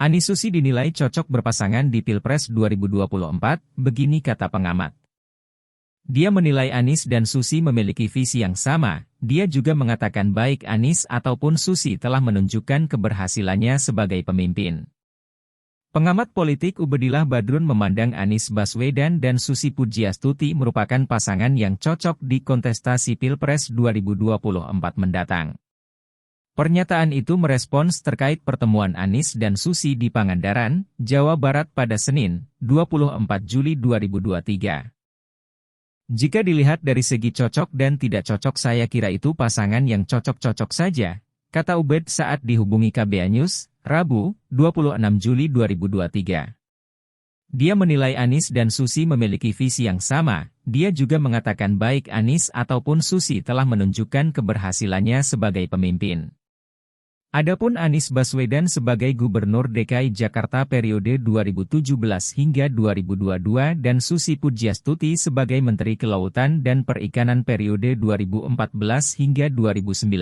Anies Susi dinilai cocok berpasangan di Pilpres 2024, begini kata pengamat. Dia menilai Anies dan Susi memiliki visi yang sama, dia juga mengatakan baik Anies ataupun Susi telah menunjukkan keberhasilannya sebagai pemimpin. Pengamat politik Ubedillah Badrun memandang Anies Baswedan dan Susi Pujiastuti merupakan pasangan yang cocok di kontestasi Pilpres 2024 mendatang. Pernyataan itu merespons terkait pertemuan Anies dan Susi di Pangandaran, Jawa Barat pada Senin, 24 Juli 2023. Jika dilihat dari segi cocok dan tidak cocok, saya kira itu pasangan yang cocok-cocok saja, kata Ubed saat dihubungi KBA News, Rabu, 26 Juli 2023. Dia menilai Anies dan Susi memiliki visi yang sama, dia juga mengatakan baik Anies ataupun Susi telah menunjukkan keberhasilannya sebagai pemimpin. Adapun Anies Baswedan sebagai Gubernur DKI Jakarta periode 2017 hingga 2022 dan Susi Pujiastuti sebagai Menteri Kelautan dan Perikanan periode 2014 hingga 2019.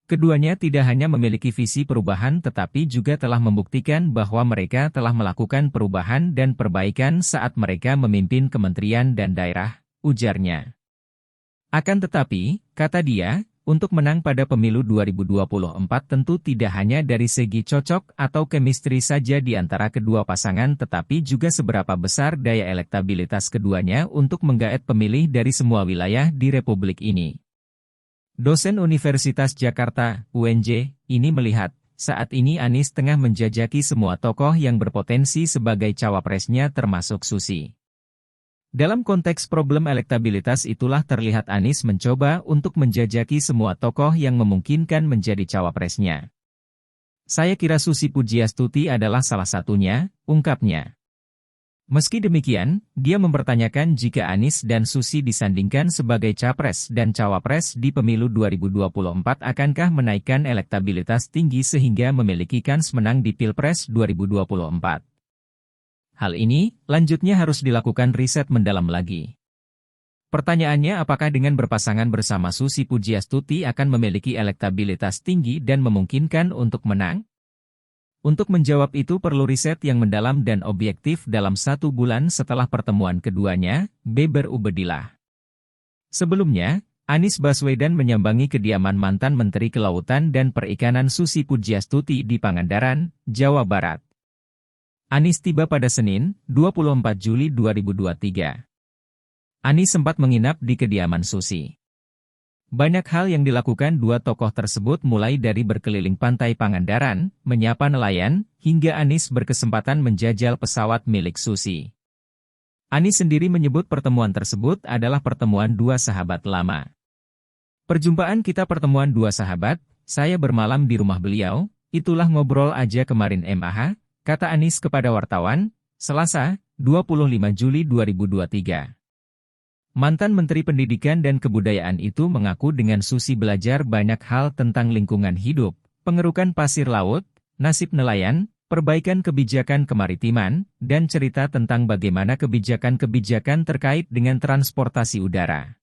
Keduanya tidak hanya memiliki visi perubahan tetapi juga telah membuktikan bahwa mereka telah melakukan perubahan dan perbaikan saat mereka memimpin kementerian dan daerah, ujarnya. Akan tetapi, kata dia, untuk menang pada pemilu 2024 tentu tidak hanya dari segi cocok atau chemistry saja di antara kedua pasangan tetapi juga seberapa besar daya elektabilitas keduanya untuk menggaet pemilih dari semua wilayah di Republik ini. Dosen Universitas Jakarta, UNJ, ini melihat, saat ini Anies tengah menjajaki semua tokoh yang berpotensi sebagai cawapresnya termasuk Susi. Dalam konteks problem elektabilitas itulah terlihat Anies mencoba untuk menjajaki semua tokoh yang memungkinkan menjadi cawapresnya. Saya kira Susi Pujiastuti adalah salah satunya, ungkapnya. Meski demikian, dia mempertanyakan jika Anies dan Susi disandingkan sebagai capres dan cawapres di pemilu 2024 akankah menaikkan elektabilitas tinggi sehingga memiliki kans menang di Pilpres 2024. Hal ini, lanjutnya harus dilakukan riset mendalam lagi. Pertanyaannya apakah dengan berpasangan bersama Susi Pujiastuti akan memiliki elektabilitas tinggi dan memungkinkan untuk menang? Untuk menjawab itu perlu riset yang mendalam dan objektif dalam 1 bulan setelah pertemuan keduanya, beber Ubedillah. Sebelumnya, Anies Baswedan menyambangi kediaman mantan Menteri Kelautan dan Perikanan Susi Pujiastuti di Pangandaran, Jawa Barat. Anies tiba pada Senin, 24 Juli 2023. Anies sempat menginap di kediaman Susi. Banyak hal yang dilakukan dua tokoh tersebut mulai dari berkeliling pantai Pangandaran, menyapa nelayan, hingga Anies berkesempatan menjajal pesawat milik Susi. Anies sendiri menyebut pertemuan tersebut adalah pertemuan dua sahabat lama. Perjumpaan kita pertemuan dua sahabat, saya bermalam di rumah beliau, itulah ngobrol aja kemarin MAH, kata Anies kepada wartawan, Selasa, 25 Juli 2023. Mantan Menteri Pendidikan dan Kebudayaan itu mengaku dengan Susi belajar banyak hal tentang lingkungan hidup, pengerukan pasir laut, nasib nelayan, perbaikan kebijakan kemaritiman, dan cerita tentang bagaimana kebijakan-kebijakan terkait dengan transportasi udara.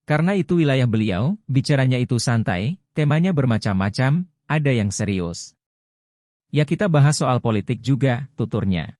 Karena itu wilayah beliau, bicaranya itu santai, temanya bermacam-macam, ada yang serius. Ya kita bahas soal politik juga, tuturnya.